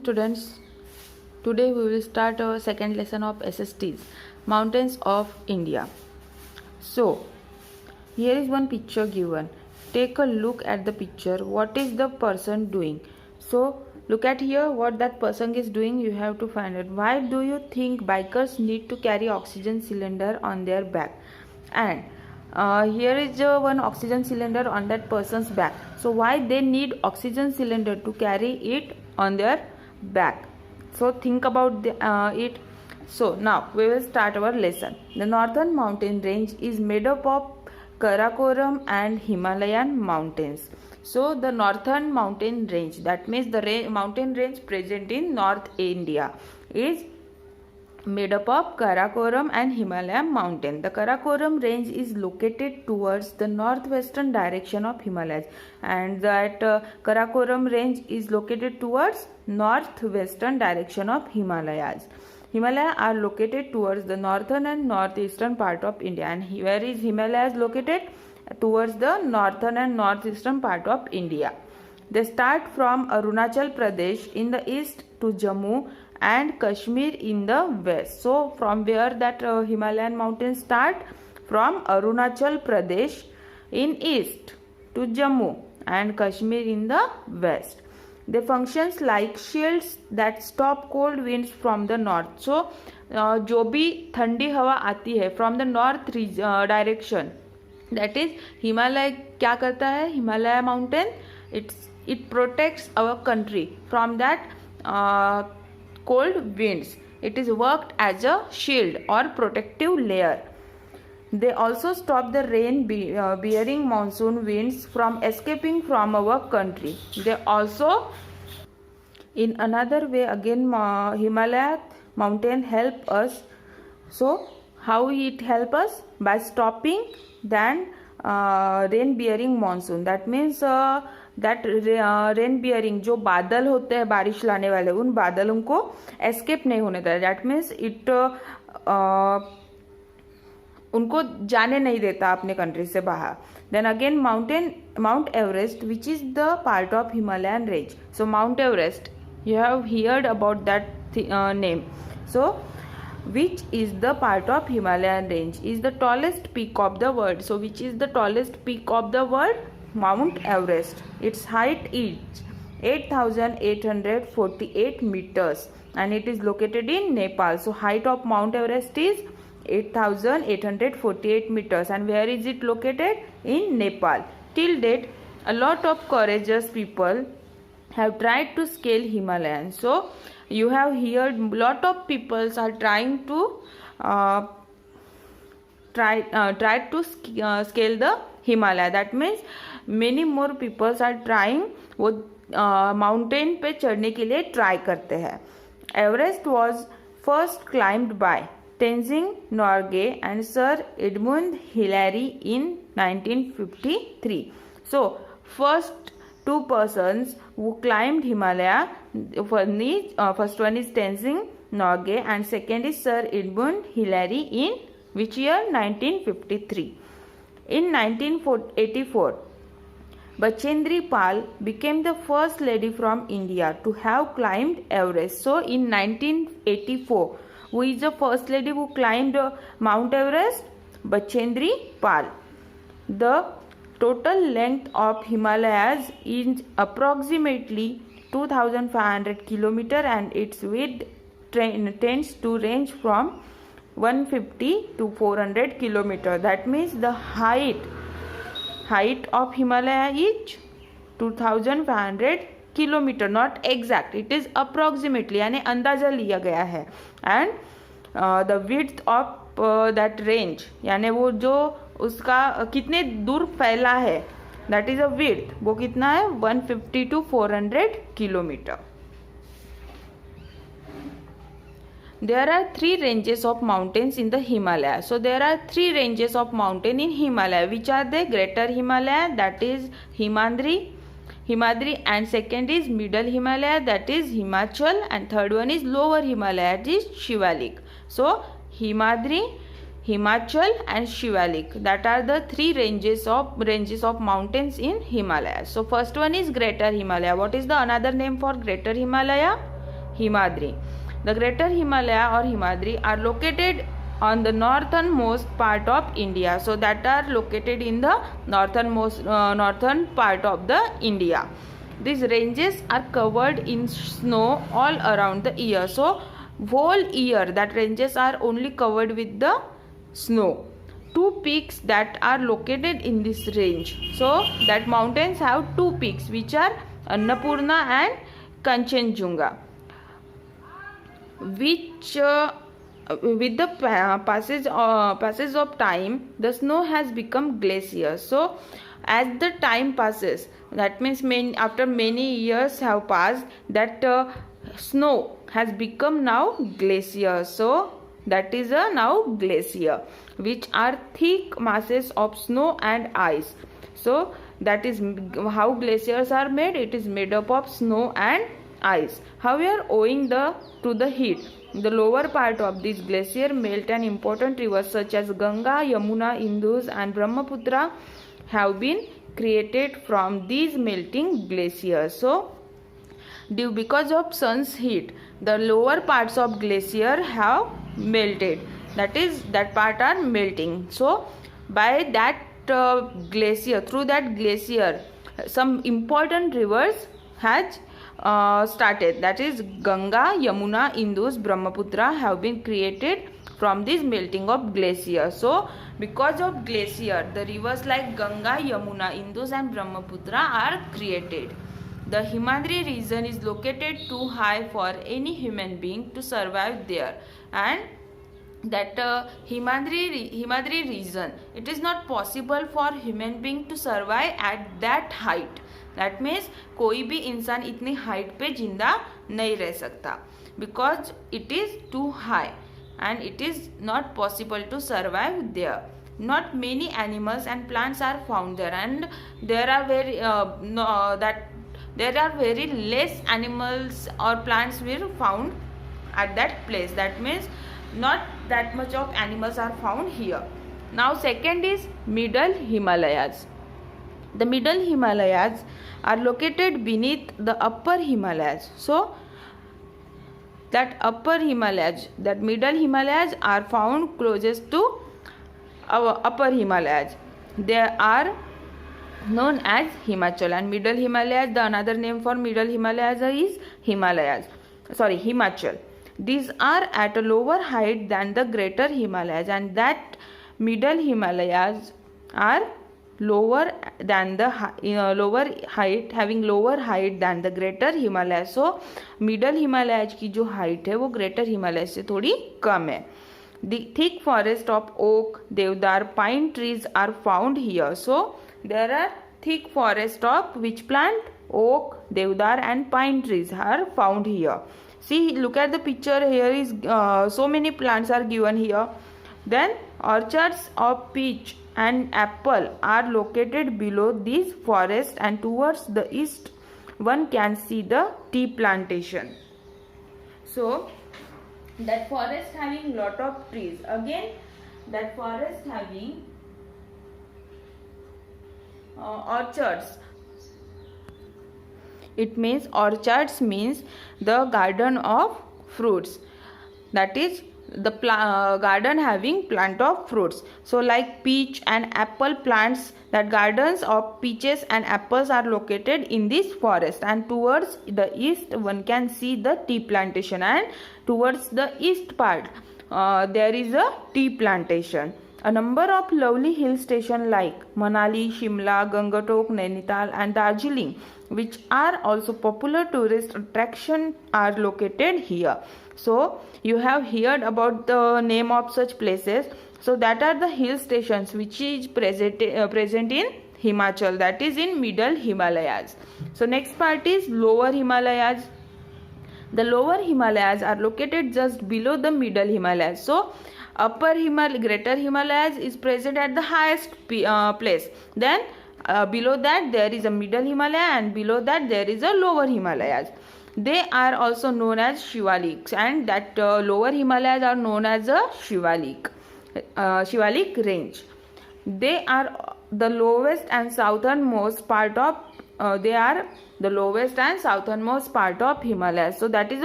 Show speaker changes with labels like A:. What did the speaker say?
A: Students, today we will start our second lesson of SSTs, Mountains of India. So, here is one picture given. Take a look at the picture. What is the person doing? So, look at here what that person is doing. You have to find it. Why do you think bikers need to carry oxygen cylinder on their back? And here is one oxygen cylinder on that person's back. So why they need oxygen cylinder to carry it on their back? So think about it. So now we will start our lesson. The northern mountain range is made up of Karakoram and Himalayan mountains. So the northern mountain range, that means the mountain range present in North India, is made up of Karakoram and Himalayan mountain. The Karakoram range is located towards the northwestern direction of Himalayas, and that Karakoram range is located towards northwestern direction of Himalayas. Himalayas are located towards the northern and northeastern part of India. And where is Himalayas located? Towards the northern and northeastern part of India. They start from Arunachal Pradesh in the east to Jammu and Kashmir in the west. So from where that Himalayan mountains start? From Arunachal Pradesh in east to Jammu and Kashmir in the west. They functions like shields that stop cold winds from the north. So जो भी ठंडी हवा आती है from the north direction, that is Himalaya क्या करता है? Himalaya mountain it protects our country from that cold winds. It is worked as a shield or protective layer. They also stop the rain bearing monsoon winds from escaping from our country. They also, in another way again, Himalaya mountain help us. So how it help us? By stopping then rain bearing monsoon. That means that rain bearing जो बादल होते हैं बारिश लाने वाले, उन बादलों को एस्केप नहीं होने देता. दैट मीन्स इट उनको जाने नहीं देता अपने कंट्री से बाहर. Then again mount Everest which is the part of Himalayan range. So mount Everest you have heard about that name. So which is the part of Himalayan range, is the tallest peak of the world. So which is the tallest peak of the world? Mount Everest. Its height is 8,848 meters and it is located in Nepal. So height of Mount Everest is 8,848 meters. And where is it located? In Nepal. Till date, a lot of courageous people have tried to scale Himalayan. So you have heard lot of people are trying to try to scale the Himalaya. That means many more people are trying, वो mountain पे चढ़ने के लिए try करते हैं. Everest was first climbed by Tenzing Norgay and sir Edmund Hillary in 1953. So first two persons who climbed Himalaya, first one is Tenzing Norgay and second is Sir Edmund Hillary in which year? 1953. In 1984, Bachendri Pal became the first lady from India to have climbed Everest. So in 1984, who is the first lady who climbed Mount Everest? Bachendri Pal. The total length of Himalayas is approximately 2,500 km and its width tends to range from 150 to 400 km. That means the height of Himalaya is 2,500 km. Not exact, it is approximately, यानी अंदाजा लिया गया है. And the width of that range, यानी वो जो उसका कितने दूर फैला है, दैट इज अ विड्थ, वो कितना है? 150 to 400 kilometre. There are three ranges of mountains in the Himalaya. So there are three ranges of mountain in Himalaya. Which are they? Greater Himalaya, that is Himadri, and second is Middle Himalaya, that is Himachal, and third one is Lower Himalaya, that is Shivalik. So Himadri, Himachal and Shivalik, that are the three ranges of mountains in Himalaya. So first one is Greater Himalaya. What is the another name for Greater Himalaya? Himadri. The Greater Himalaya or Himadri are located on the northernmost part of India. So that are located in the northern part of the India. These ranges are covered in snow all around the year. So whole year that ranges are only covered with the snow. Two peaks that are located in this range. So that mountains have two peaks, which are Annapurna and Kanchenjunga, which with the passage of time, the snow has become glacier. So as the time passes, that means after many years have passed, that snow has become now glacier. So that is a now glacier, which are thick masses of snow and ice. So that is how glaciers are made. It is made up of snow and ice. However, owing to the heat, the lower part of this glacier melt, and important rivers such as Ganga, Yamuna, Indus and Brahmaputra have been created from these melting glaciers. So because of sun's heat, the lower parts of glacier have melted. That part are melting. So by that glacier, through that glacier, some important rivers has started. That is Ganga, Yamuna, Indus, Brahmaputra have been created from this melting of glacier. So because of glacier, the rivers like Ganga, Yamuna, Indus and Brahmaputra are created. The Himadri region is located too high for any human being to survive there, and that Himadri region, it is not possible for human being to survive at that height. That means कोई भी इंसान इतनी height पे जिंदा नहीं रह सकता, because it is too high and it is not possible to survive there. Not many animals and plants are found there, and there are very less animals or plants were found at that place. That means not that much of animals are found here. Now second is Middle Himalayas. The Middle Himalayas are located beneath the Upper Himalayas. So that Middle Himalayas are found closest to our Upper Himalayas. They are known as Himachal, and Middle Himalayas, the another name for Middle Himalayas is Himachal. These are at a lower height than the Greater Himalayas, and that Middle Himalayas are lower than the having lower height than the Greater Himalayas. So Middle Himalayas की जो height है वो Greater Himalayas से थोड़ी कम है. The thick forest of oak, deodar, pine trees are found here. So there are thick forest of which plant? Oak, deodar and pine trees are found here. See, look at the picture. Here is so many plants are given here. Then orchards of peach and apple are located below this forest, and towards the east one can see the tea plantation. So that forest having lot of trees. Again, that forest having orchards. It means orchards means the garden of fruits. That is the garden having plant of fruits. So like peach and apple plants, that gardens of peaches and apples are located in this forest, and towards the east one can see the tea plantation, and towards the east part there is a tea plantation. A number of lovely hill stations like Manali, Shimla, Gangatok, Nainital and Darjeeling, which are also popular tourist attraction, are located here. So you have heard about the name of such places. So that are the hill stations which is present in Himachal, that is in Middle Himalayas. So next part is Lower Himalayas. The Lower Himalayas are located just below the Middle Himalayas. So Greater Himalayas is present at the highest place. Then below that there is a Middle Himalaya, and below that there is a Lower Himalayas. They are also known as Shivaliks, and that Lower Himalayas are known as a Shivalik range. They are the lowest and southernmost part of Himalayas. So that is